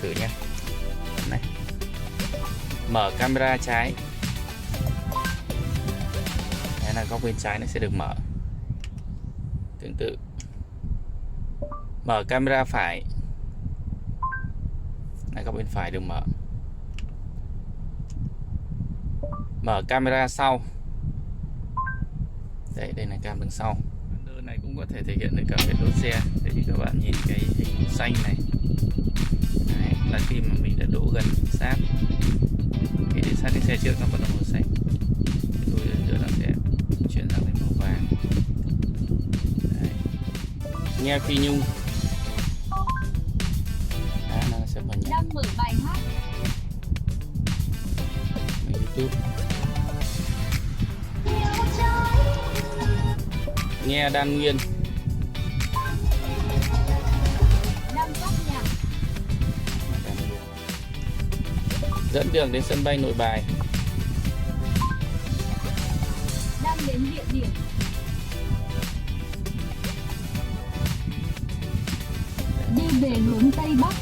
Thử nhé. Này. Mở camera trái. Đây là góc bên trái nó sẽ được mở. Tương tự. Mở camera phải. Đây, góc bên phải được mở. Mở camera sau. Đây là cam đằng sau. Đơn này cũng có thể thể hiện được cả hệ đỗ xe. Để như các bạn nhìn cái hình màu xanh này. Đấy, là khi mà mình đã đỗ gần sát. Khi đến sát cái xe trước nó vẫn là màu xanh. Rồi nữa nó sẽ chuyển sang thành màu vàng. Đấy. Nghe phi nhung. Nó sẽ bật nhạc. Đang mở bài hát. YouTube. Nghe đan nguyên. Đang phát nhạc. Dẫn đường đến sân bay Nội Bài. Đang đến địa điểm. Đi về hướng Tây Bắc.